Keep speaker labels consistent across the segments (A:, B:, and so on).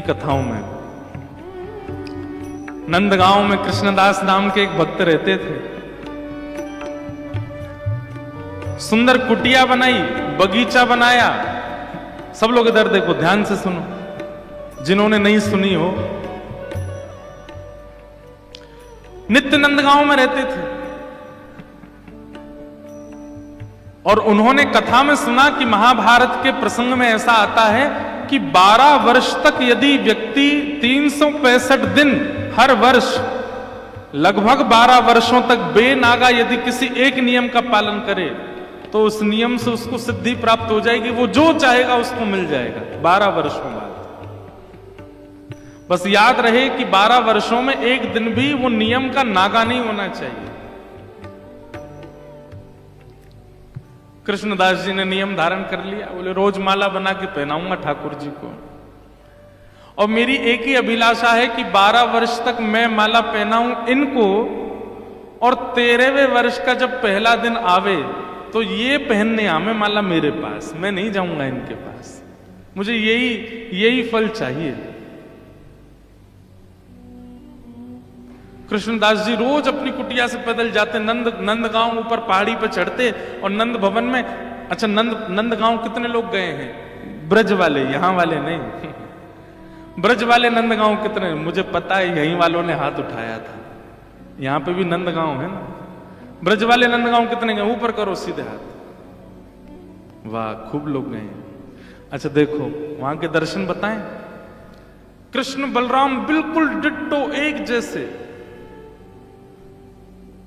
A: कथाओं में नंदगांव में कृष्णदास नाम के एक भक्त रहते थे। सुंदर कुटिया बनाई, बगीचा बनाया। सब लोग इधर देखो, ध्यान से सुनो, जिन्होंने नहीं सुनी हो। नित्य नंदगांव में रहते थे और उन्होंने कथा में सुना कि महाभारत के प्रसंग में ऐसा आता है कि 12 वर्ष तक यदि व्यक्ति 365 दिन हर वर्ष लगभग 12 वर्षों तक बेनागा यदि किसी एक नियम का पालन करे तो उस नियम से उसको सिद्धि प्राप्त हो जाएगी। वो जो चाहेगा उसको मिल जाएगा 12 वर्षों बाद। बस याद रहे कि 12 वर्षों में एक दिन भी वो नियम का नागा नहीं होना चाहिए। कृष्णदास जी ने नियम धारण कर लिया, बोले रोज माला बना के पहनाऊंगा ठाकुर जी को, और मेरी एक ही अभिलाषा है कि 12 वर्ष तक मैं माला पहनाऊं इनको, और 13वें वर्ष का जब पहला दिन आवे तो ये पहनने आवे माला मेरे पास, मैं नहीं जाऊंगा इनके पास। मुझे यही फल चाहिए। कृष्णदास जी रोज अपनी कुटिया से पैदल जाते, नंदगांव ऊपर पहाड़ी पर चढ़ते और नंद भवन में। अच्छा, नंदगांव कितने लोग गए हैं? ब्रज वाले, यहां वाले नहीं। ब्रज वाले नंदगांव कितने? मुझे पता है, यहीं वालों ने हाथ उठाया था। यहां पे भी नंदगांव है ना। ब्रज वाले नंदगांव कितने गए? ऊपर करो सीधे हाथ। वाह, खूब लोग गए। अच्छा देखो, वहां के दर्शन बताएं। कृष्ण बलराम बिल्कुल डिट्टो, एक जैसे,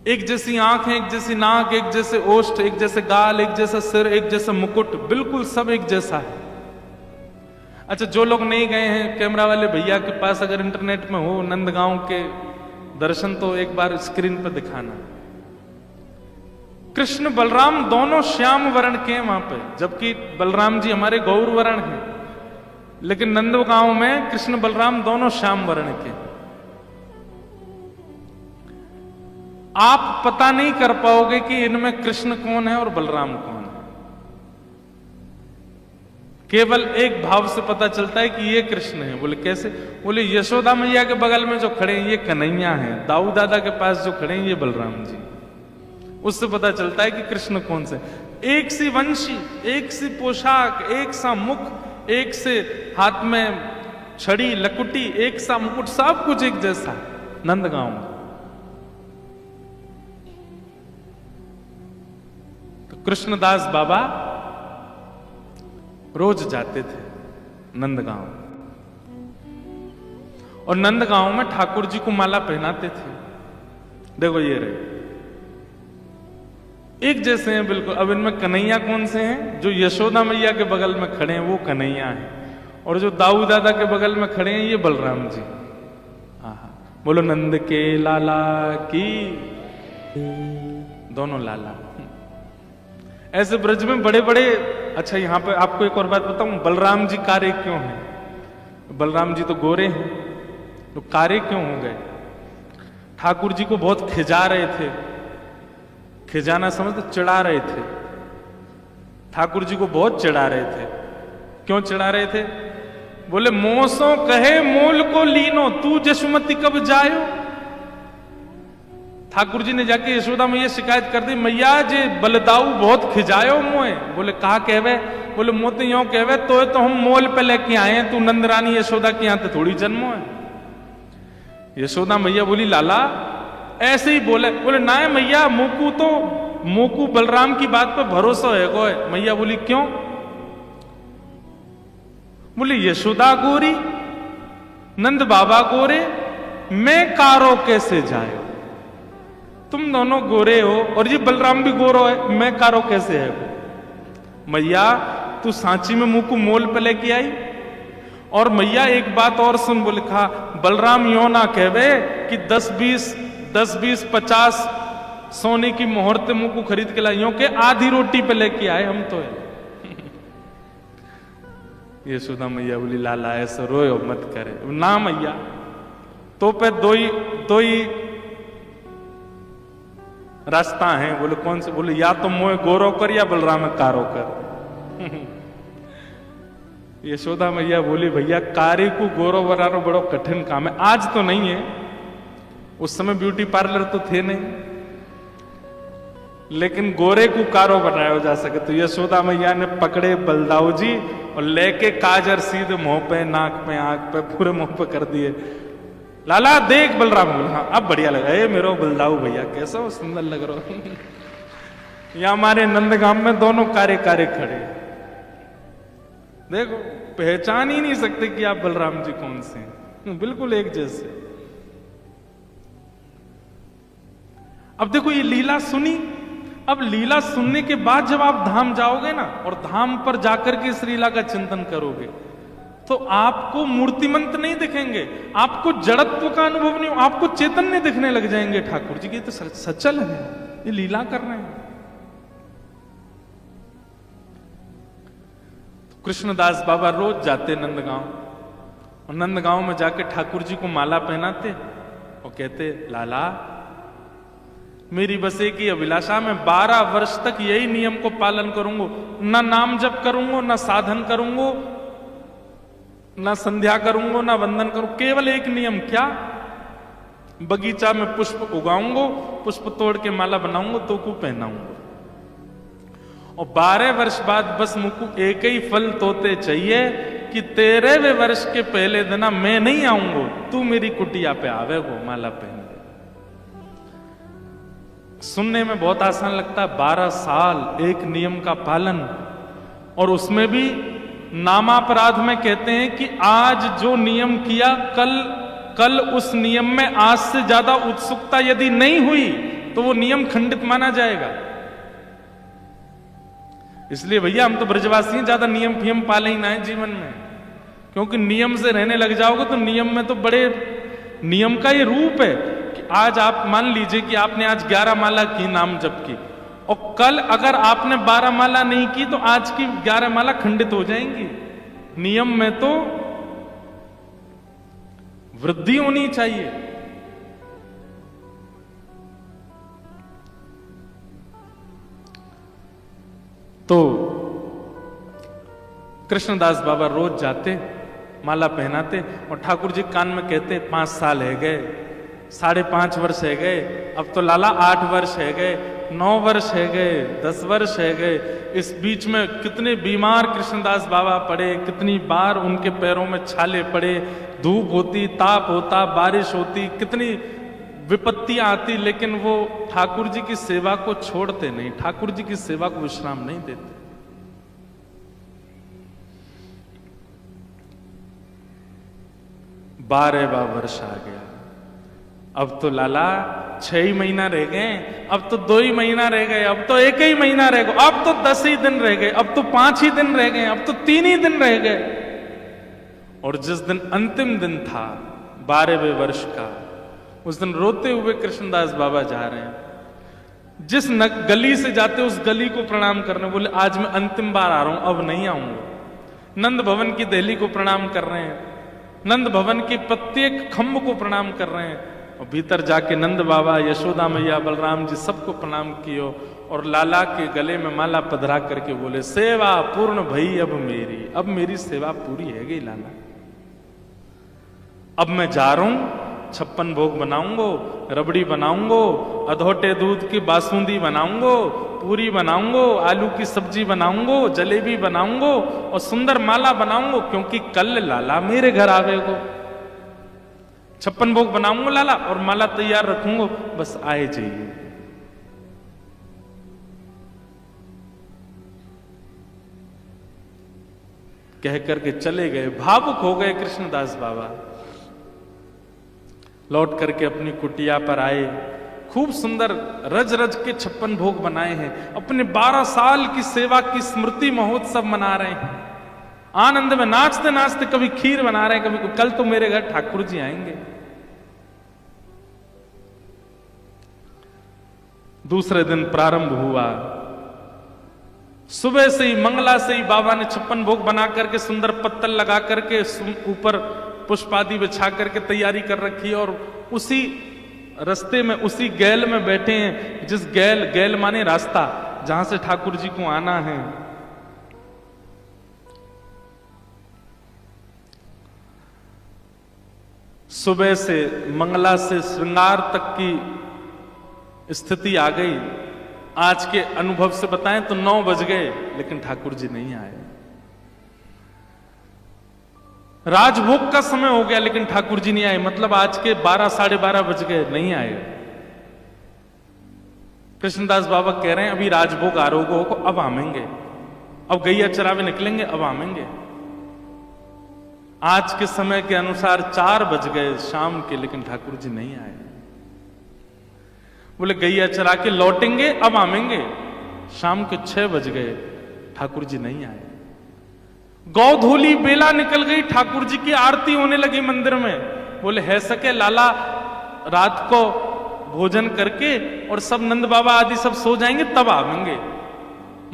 A: एक जैसी आंखें, एक जैसी नाक, एक जैसे ओष्ठ, एक जैसे गाल, एक जैसा सिर, एक जैसा मुकुट, बिल्कुल सब एक जैसा है। अच्छा, जो लोग नहीं गए हैं, कैमरा वाले भैया के पास अगर इंटरनेट में हो नंदगांव के दर्शन, तो एक बार स्क्रीन पर दिखाना। कृष्ण बलराम दोनों श्याम वर्ण के हैं वहां पे, जबकि बलराम जी हमारे गौर वर्ण हैं, लेकिन नंदगांव में कृष्ण बलराम दोनों श्याम वर्ण के। आप पता नहीं कर पाओगे कि इनमें कृष्ण कौन है और बलराम कौन है। केवल एक भाव से पता चलता है कि ये कृष्ण है। बोले कैसे? बोले यशोदा मैया के बगल में जो खड़े हैं ये कन्हैया हैं, दाऊ दादा के पास जो खड़े हैं ये बलराम जी। उससे पता चलता है कि कृष्ण कौन से। एक सी वंशी, एक सी पोशाक, एक सा मुख, एक से हाथ में छड़ी लकुटी, एक सा मुकुट, सब कुछ एक जैसा नंदगांव में। कृष्णदास बाबा रोज जाते थे नंदगांव, और नंदगांव में ठाकुर जी को माला पहनाते थे। देखो ये रहे, एक जैसे हैं बिल्कुल। अब इनमें कन्हैया कौन से हैं? जो यशोदा मैया के बगल में खड़े हैं वो कन्हैया हैं, और जो दाऊ दादा के बगल में खड़े हैं ये बलराम जी। आहा, बोलो नंद के लाला की। दोनों लाला ऐसे ब्रज में बड़े बड़े। अच्छा, यहां पे आपको एक और बात बताऊं, बलराम जी कारे क्यों हैं? बलराम जी तो गोरे हैं, तो कारे क्यों हो गए? ठाकुर जी को बहुत खिजा रहे थे। खिजाना समझते? चिढ़ा रहे थे। ठाकुर जी को बहुत चिढ़ा रहे थे। क्यों चिढ़ा रहे थे? बोले मोसो कहे मोल को लीनो, तू जसमती कब जायो। ठाकुर जी ने जाके यशोदा मैया शिकायत कर दी, मैया जे बलदाऊ बहुत खिजायो मोए। बोले कहा कहवे? बोले मोते यो कहवे, तो हम मोल पे लेके आए हैं, तू नंदरानी यशोदा के यहां तो थोड़ी जन्मो है। यशोदा मैया बोली लाला ऐसे ही बोले। बोले ना मैया, मोकू बलराम की बात पे भरोसा है गोए। मैया बोली क्यों? बोले यशोदा गोरी, नंद बाबा गोरे, मैं कारो कैसे जाए? तुम दोनों गोरे हो और ये बलराम भी गोरो है, मैं कारो कैसे है वो? मैया तू सांची में मुंह को मोल पे लेके आई। और मैया एक बात और सुन। बोले कहा बलराम यो ना कहवे कि 10-20 50 सोने की मोहरते मुंह को खरीद के लाइयों के आधी रोटी पे लेके आए हम तो है। ये सुधा मैया बोली लाला ऐसा रोयो मत करे ना मैया, तो पे दो ही रास्ता है। बोले कौन से? बोले या तो मोह गोरो कर या बलराम कारो कर। यशोदा मैया बोली, भैया कार्य को गौरव बनाना बड़ा कठिन काम है। आज तो नहीं है, उस समय ब्यूटी पार्लर तो थे नहीं, लेकिन गोरे को कारो बनाया जा सके। तो यशोदा मैया ने पकड़े बलदाऊ जी और लेके काजर सीधे मुंह पे, नाक पे, आंख पे, पूरे मुंह पे कर दिए। लाला देख बलराम बोला, हाँ अब बढ़िया लगा, ए मेरो बलदाऊ भैया कैसा सुंदर लग रहा हो। यहाँ हमारे नंदगाम में दोनों कार्य खड़े, देखो पहचान ही नहीं सकते कि आप बलराम जी कौन से हैं, बिल्कुल एक जैसे। अब देखो ये लीला सुनी, अब लीला सुनने के बाद जब आप धाम जाओगे ना और धाम पर जाकर के इस लीला का चिंतन करोगे तो आपको मूर्तिमंत नहीं दिखेंगे, आपको जड़त्व का अनुभव नहीं, आपको चैतन्य दिखने लग जाएंगे। ठाकुर जी की तो सचल है, ये लीला कर रहे हैं। तो कृष्णदास बाबा रोज जाते नंदगांव, और नंदगांव में जाके ठाकुर जी को माला पहनाते और कहते, लाला मेरी बस एक ही अभिलाषा, मैं 12 वर्ष तक यही नियम को पालन करूंगा, ना नाम जप करूंगा, ना साधन करूंगा, ना संध्या करूंगा, ना वंदन करूंगा, केवल एक नियम, क्या? बगीचा में पुष्प उगाऊंगा, पुष्प तोड़ के माला बनाऊंगा, तो को पहनाऊंगा। और 12 वर्ष बाद बस मुझको एक ही फल तोते चाहिए कि 13वें वर्ष के पहले दिन मैं नहीं आऊंगा, तू मेरी कुटिया पे आवे वो माला पहन। सुनने में बहुत आसान लगता है, 12 साल एक नियम का पालन, और उसमें भी नामापराध में कहते हैं कि आज जो नियम किया कल उस नियम में आज से ज्यादा उत्सुकता यदि नहीं हुई तो वो नियम खंडित माना जाएगा। इसलिए भैया हम तो ब्रजवासी हैं, ज्यादा नियम फियम पाले ही ना है जीवन में, क्योंकि नियम से रहने लग जाओगे तो नियम में तो बड़े नियम का ये रूप है कि आज आप मान लीजिए कि आपने आज 11 माला की नाम जप की, और कल अगर आपने 12 माला नहीं की तो आज की 11 माला खंडित हो जाएंगी। नियम में तो वृद्धि होनी चाहिए। तो कृष्णदास बाबा रोज जाते, माला पहनाते, और ठाकुर जी कान में कहते, 5 साल है गए, 5.5 वर्ष है गए, अब तो लाला 8 वर्ष है गए, 9 वर्ष है गए, 10 वर्ष है गए। इस बीच में कितने बीमार कृष्णदास बाबा पड़े, कितनी बार उनके पैरों में छाले पड़े, धूप होती, ताप होता, बारिश होती, कितनी विपत्तियां आती, लेकिन वो ठाकुर जी की सेवा को छोड़ते नहीं, ठाकुर जी की सेवा को विश्राम नहीं देते। 12वां वर्ष आ गया, अब तो लाला 6 ही महीना रह गए, अब तो 2 ही महीना रह गए, अब तो 1 ही महीना रह गया, अब तो 10 ही दिन रह गए, अब तो 5 ही दिन रह गए, अब तो 3 ही दिन रह गए। और जिस दिन अंतिम दिन था 12वें वर्ष का, उस दिन रोते हुए कृष्णदास बाबा जा रहे हैं। जिस गली से जाते उस गली को प्रणाम करने, बोले आज मैं अंतिम बार आ रहा हूं, अब नहीं आऊंगा। नंद भवन की दहली को प्रणाम कर रहे हैं, नंद भवन के प्रत्येक खम्भ को प्रणाम कर रहे हैं, और भीतर जाके नंद बाबा, यशोदा मैया, बलराम जी सबको प्रणाम कियो, और लाला के गले में माला पधरा करके बोले, सेवा पूर्ण भई अब मेरी सेवा पूरी है गई लाला, अब मैं जा रहा हूं, 56 भोग बनाऊंगो, रबड़ी बनाऊंगो, अधोटे दूध की बासुंदी बनाऊंगो, पूरी बनाऊंगो, आलू की सब्जी बनाऊंगो, जलेबी बनाऊंगो, और सुंदर माला बनाऊंगो, क्योंकि कल लाला मेरे घर आवेगो। 56 भोग बनाऊंगो लाला, और माला तैयार रखूंगो, बस आए जाइए। कह करके चले गए। भावुक हो गए कृष्णदास बाबा। लौट करके अपनी कुटिया पर आए, खूब सुंदर रज रज के 56 भोग बनाए हैं, अपने 12 साल की सेवा की स्मृति महोत्सव मना रहे हैं, आनंद में नाचते नाचते, कभी खीर बना रहे हैं, कभी कल तो मेरे घर ठाकुर जी आएंगे। दूसरे दिन प्रारंभ हुआ, सुबह से ही मंगला से ही बाबा ने 56 भोग बना करके सुंदर पत्तल लगा करके ऊपर पुष्पादि बिछा करके तैयारी कर रखी है, और उसी रास्ते में, उसी गैल में बैठे हैं, जिस गैल माने रास्ता, जहां से ठाकुर जी को आना है। सुबह से मंगला से श्रृंगार तक की स्थिति आ गई। आज के अनुभव से बताएं तो 9 बज गए, लेकिन ठाकुर जी नहीं आए। राजभोग का समय हो गया, लेकिन ठाकुर जी नहीं आए। मतलब आज के 12 साढ़े 12 बज गए, नहीं आए। कृष्णदास बाबा कह रहे हैं अभी राजभोग आरोग्य को अब आमेंगे, अब गैया चरावे निकलेंगे, अब आमेंगे। आज के समय के अनुसार 4 बज गए शाम के, लेकिन ठाकुर जी नहीं आए। बोले गैया चरा के लौटेंगे, अब आमेंगे। शाम के 6 बज गए, ठाकुर जी नहीं आए। गौधोली बेला निकल गई, ठाकुर जी की आरती होने लगी मंदिर में। बोले है सके लाला रात को भोजन करके और सब नंद बाबा आदि सब सो जाएंगे, तब आवेंगे।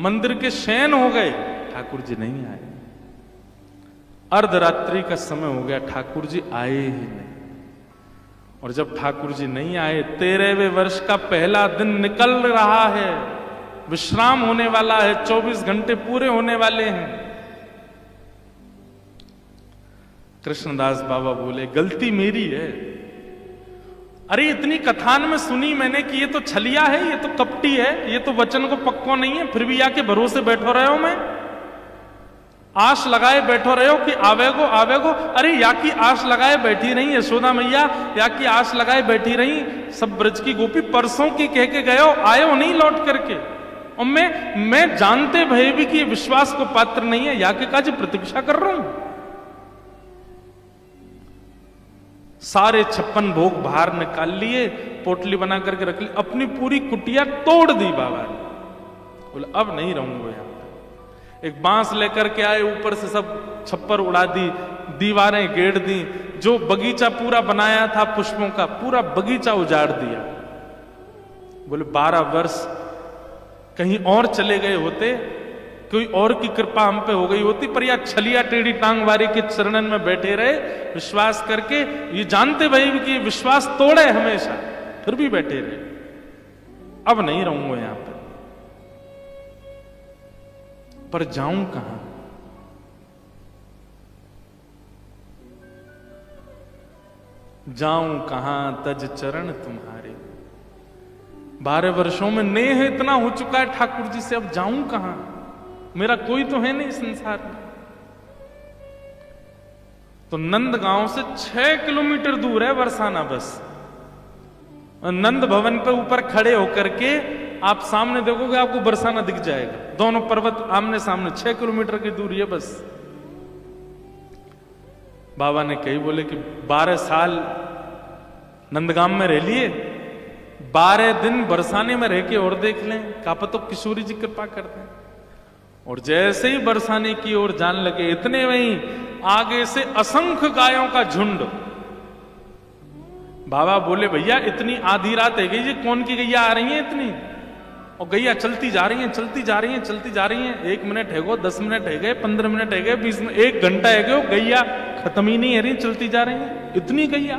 A: मंदिर के शयन हो गए, ठाकुर जी नहीं आए। अर्धरात्रि का समय हो गया, ठाकुर जी आए ही नहीं। और जब ठाकुर जी नहीं आए, 13वें वर्ष का पहला दिन निकल रहा है, विश्राम होने वाला है, 24 घंटे पूरे होने वाले हैं। कृष्णदास बाबा बोले गलती मेरी है। अरे इतनी कथान में सुनी मैंने कि ये तो छलिया है, ये तो कपटी है, ये तो वचन को पक्को नहीं है, फिर भी आके भरोसे बैठो रहे हो। मैं आश लगाए बैठो रहे हो कि आवेगो आवेगो। अरे या की आश लगाए बैठी रही यशोदा मैया, या की आश लगाए बैठी रही सब ब्रज की गोपी। परसों की कह के गए हो, आए हो नहीं लौट करके। और मैं जानते भय भी कि विश्वास को पात्र नहीं है, या के काज प्रतीक्षा कर रहा हूं। सारे 56 भोग बाहर निकाल लिए, पोटली बना करके रख ली, अपनी पूरी कुटिया तोड़ दी बाबा ने। बोले अब नहीं रहूंगा यहां। एक बांस लेकर के आए, ऊपर से सब छप्पर उड़ा दी, दीवारें गेड़ दी। जो बगीचा पूरा बनाया था पुष्पों का, पूरा बगीचा उजाड़ दिया। बोले 12 वर्ष कहीं और चले गए होते, कोई और की कृपा हम पे हो गई होती, पर या छलिया टेढ़ी टांग वारी के चरणन में बैठे रहे विश्वास करके। ये जानते भाई कि ये विश्वास तोड़े हमेशा, फिर भी बैठे रहे। अब नहीं रहूंगा यहां पर जाऊं कहां? जाऊं कहां तज चरण तुम्हारे। 12 वर्षों में नेह इतना हो चुका है ठाकुर जी से, अब जाऊं कहां? मेरा कोई तो है नहीं संसार में। तो नंदगांव से 6 किलोमीटर दूर है बरसाना बस। नंद भवन पे ऊपर खड़े होकर के आप सामने देखोगे, आपको बरसाना दिख जाएगा। दोनों पर्वत आमने सामने, 6 किलोमीटर की दूरी है बस। बाबा ने कही, बोले कि 12 साल नंदगांव में रह लिए, 12 दिन बरसाने में रह के और देख लें, कापा तो किशोरी जी कृपा करते हैं। और जैसे ही बरसाने की ओर जान लगे, इतने में ही आगे से असंख्य गायों का झुंड। बाबा बोले भैया इतनी आधी रात है गई, ये कौन की गैया आ रही है इतनी? और गैया चलती जा रही हैं, चलती जा रही हैं, चलती जा रही हैं। 1 मिनट है गो, 10 मिनट है गए, 15 मिनट है गए, 20 मिनट, 1 घंटा है गए, गैया खत्म ही नहीं है रही, चलती जा रही हैं। इतनी गैया?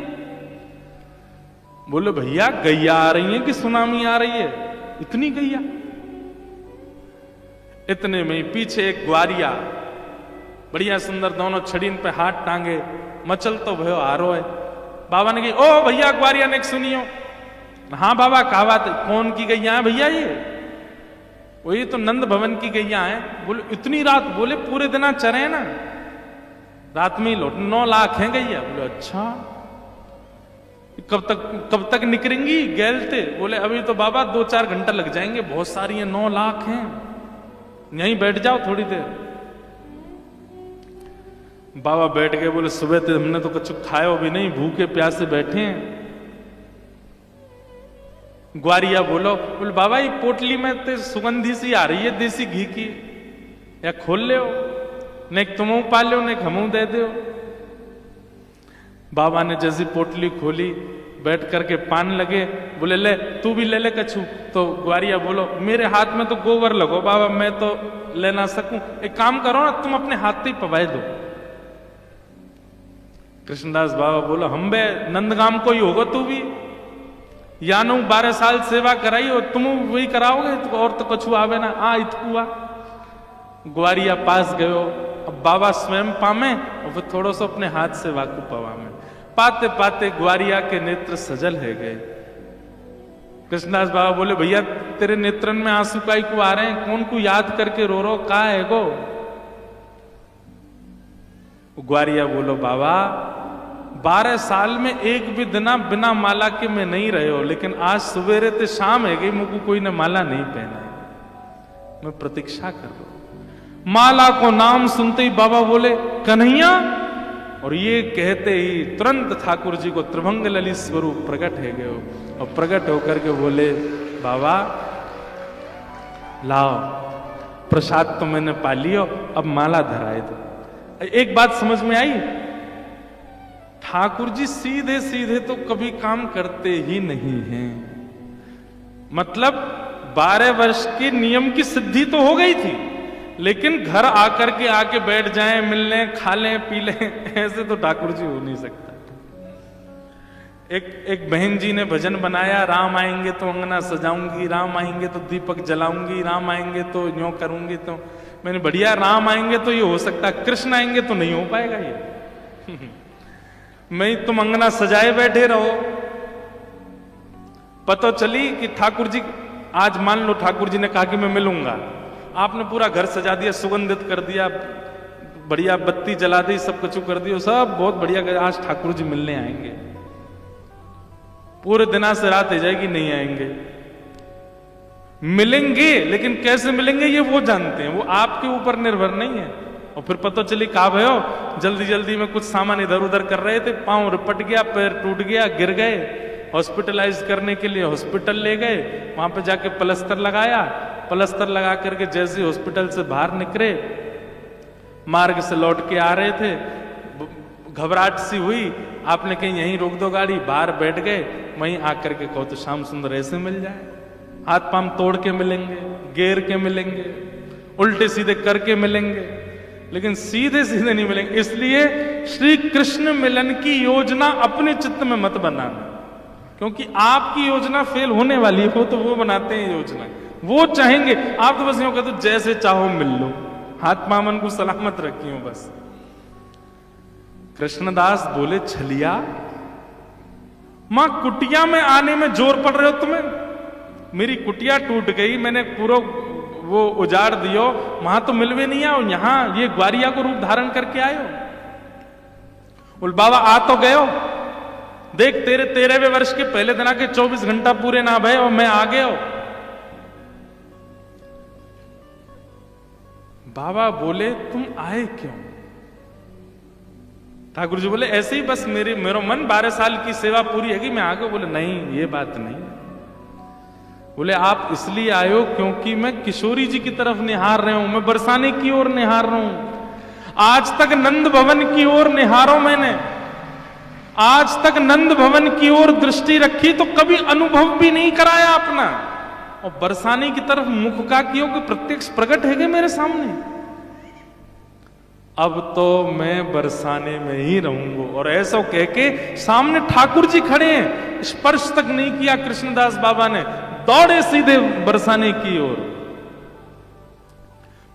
A: बोले भैया गैया आ रही है कि सुनामी आ रही है? इतनी गैया? इतने में ही पीछे एक ग्वारिया बढ़िया सुंदर, दोनों छड़ीन पे हाथ टांगे, मचल तो भयो हारो है। बाबा ने कही, ओ भैया ग्वारिया ने सुनियो। हाँ बाबा कहा बात, कौन की गैया है भैया ये? वो ये तो नंद भवन की गैया है। बोले इतनी रात? बोले पूरे दिन चरे ना, रात में ही लौट। 9 लाख है गैया। बोले अच्छा, कब तक निकलेंगी गैलते? बोले अभी तो बाबा 2-4 घंटा लग जाएंगे, बहुत सारी हैं, 9 लाख हैं, यहीं बैठ जाओ थोड़ी देर। बाबा बैठ गए। बोले सुबह तो हमने तो कुछ खाया भी नहीं, भूखे प्यासे बैठे हैं। ग्वारिया बोलो, बोले बाबा ये पोटली में तो सुगंधी सी आ रही है देसी घी की, या खोल ले हो, ने तुम पा लो, ने हमू दे दो। बाबा ने जैसी पोटली खोली, बैठ करके पान लगे। बोले ले तू भी ले ले कछु। तो ग्वारिया बोलो मेरे हाथ में तो गोबर लगो बाबा, मैं तो ले ना सकूं, एक काम करो ना तुम अपने हाथ से ही पवाए दो। कृष्णदास बाबा बोलो हम बे नंदगाम को ही होगा तू भी, यानो 12 साल सेवा कराई और तुम वही कराओगे, तो और तो कछु आवे ना, आ इतकुआ। ग्वारिया पास गयो। अब बाबा स्वयं पामे और फिर थोड़ा सा अपने हाथ से वाकू पवा में पाते पाते ग्वारिया के नेत्र सजल है गए। कृष्णदास बाबा बोले, भैया तेरे नेत्रन में आंसू काई को आ रहे हैं, कौन को याद करके रो रो, का है गो? ग्वारिया बोलो, बाबा 12 साल में एक भी दिना बिना माला के मैं नहीं रहे हो, लेकिन आज सवेरे ते शाम है गई मुझको कोई ने माला नहीं पहना है, मैं प्रतीक्षा कर रहा हूं। माला को नाम सुनते ही बाबा बोले, कन्हैया, और ये कहते ही तुरंत ठाकुर जी को त्रिभंग ललित स्वरूप प्रकट है गए और प्रकट होकर के बोले, बाबा लाओ प्रसाद तो मैंने पा लियो, अब माला धराए दो। एक बात समझ में आई, ठाकुर जी सीधे सीधे तो कभी काम करते ही नहीं हैं। मतलब 12 वर्ष के नियम की सिद्धि तो हो गई थी, लेकिन घर आकर के आके बैठ जाएं, मिल लें, खा लें, पी लें, ऐसे तो ठाकुर जी हो नहीं सकता। एक बहन जी ने भजन बनाया, राम आएंगे तो अंगना सजाऊंगी, राम आएंगे तो दीपक जलाऊंगी, राम आएंगे तो यूं करूंगी। तो मैंने बढ़िया, राम आएंगे तो ये हो सकता, कृष्ण आएंगे तो नहीं हो पाएगा ये। मैं तुम अंगना सजाए बैठे रहो, पता चली कि ठाकुर जी, आज मान लो ठाकुर जी ने कहा कि मैं मिलूंगा, आपने पूरा घर सजा दिया, सुगंधित कर दिया, बढ़िया बत्ती जला दी, सब कुछ कर दिया, सब बहुत बढ़िया, आज ठाकुर जी मिलने आएंगे। पूरे दिना से रात हो जाएगी, नहीं आएंगे। मिलेंगे, लेकिन कैसे मिलेंगे ये वो जानते हैं, वो आपके ऊपर निर्भर नहीं है। और फिर पता चली कहा भयो, जल्दी जल्दी में कुछ सामान इधर उधर कर रहे थे, पांव रिपट गया, पैर टूट गया, गिर गए, हॉस्पिटलाइज करने के लिए हॉस्पिटल ले गए, वहां पे जाके प्लास्टर लगाया, प्लास्टर लगा करके जैसे हॉस्पिटल से बाहर निकले, मार्ग से लौट के आ रहे थे, घबराहट सी हुई, आपने कहीं यहीं रोक दो गाड़ी, बाहर बैठ गए, वहीं आकर के कहो तो श्याम सुंदर ऐसे मिल जाए, हाथ पांव तोड़ के मिलेंगे, गेर के मिलेंगे, उल्टे सीधे करके मिलेंगे, लेकिन सीधे सीधे नहीं मिलेंगे। इसलिए श्री कृष्ण मिलन की योजना अपने चित्त में मत बनाना, क्योंकि आपकी योजना फेल होने वाली हो तो वो बनाते हैं योजना, वो चाहेंगे, आप तो बस यूं कहते हो जैसे चाहो मिल लो, हाथ मामन को सलामत रखी हो बस। कृष्णदास बोले, छलिया मां कुटिया में आने में जोर पड़ रहे हो तुम्हें, मेरी कुटिया टूट गई, मैंने पूरा वो उजाड़ दियो, वहां तो मिलवे नहीं आओ, यहां ये ग्वारिया को रूप धारण करके आयो। बोल बाबा आ तो गयो, देख तेरे 13वें वर्ष के पहले दिन के 24 घंटा पूरे ना भय और मैं आ गया। बाबा बोले, तुम आए क्यों? ठाकुर जी बोले, ऐसे ही बस मेरा मन 12 साल की सेवा पूरी है कि मैं आ गया। बोले नहीं, ये बात नहीं। बोले आप इसलिए आए हो क्योंकि मैं किशोरी जी की तरफ निहार रहे हूं, मैं बरसाने की ओर निहार रहा हूं। आज तक नंद भवन की ओर निहारो मैंने, आज तक नंद भवन की ओर दृष्टि रखी तो कभी अनुभव भी नहीं कराया अपना, और बरसाने की तरफ मुख का कियो कि प्रत्यक्ष प्रकट है मेरे सामने। अब तो मैं बरसाने में ही रहूंगा। और ऐसा कह के सामने ठाकुर जी खड़े हैं, स्पर्श तक नहीं किया कृष्णदास बाबा ने, दौड़े सीधे बरसाने की ओर।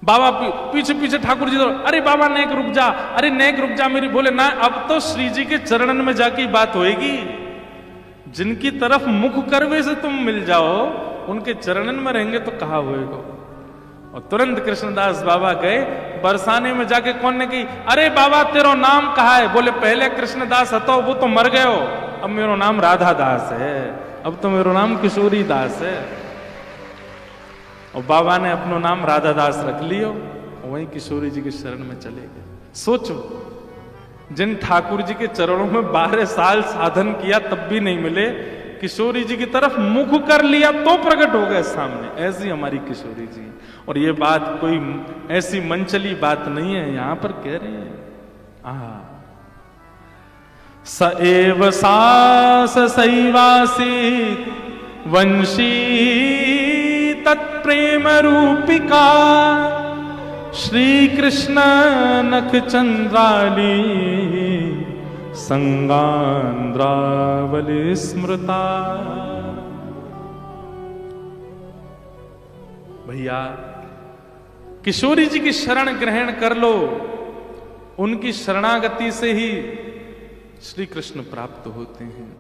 A: बाबा पीछे पीछे ठाकुर जी, अरे बाबा नेक रुक जा, अरे नेक रुक जा मेरी। बोले ना, अब तो श्री जी के चरणन में जाके बात होएगी, जिनकी तरफ मुख करवे से तुम मिल जाओ, उनके चरणन में रहेंगे तो कहा होएगा। और तुरंत कृष्णदास बाबा गए बरसाने में, जाके कौन ने कही, अरे बाबा तेरा नाम कहा है? बोले पहले कृष्णदास हतो, वो तो मर गयो, अब मेरा नाम राधा दास है, अब तो मेरा नाम किशोरी दास है। और बाबा ने अपना नाम राधा दास रख लियो, वहीं किशोरी जी के शरण में चले गए। सोचो, जिन ठाकुर जी के चरणों में 12 साल साधन किया तब भी नहीं मिले, किशोरी जी की तरफ मुख कर लिया तो प्रकट हो गए सामने। ऐसी हमारी किशोरी जी। और ये बात कोई ऐसी मनचली बात नहीं है, यहां पर कह रहे हैं स एव सास सैवासी वंशी तत्प्रेम रूपिका श्री कृष्ण नख चंद्राली संगांद्रावली स्मृता। भैया किशोरी जी की शरण ग्रहण कर लो, उनकी शरणागति से ही श्री कृष्ण प्राप्त होते हैं।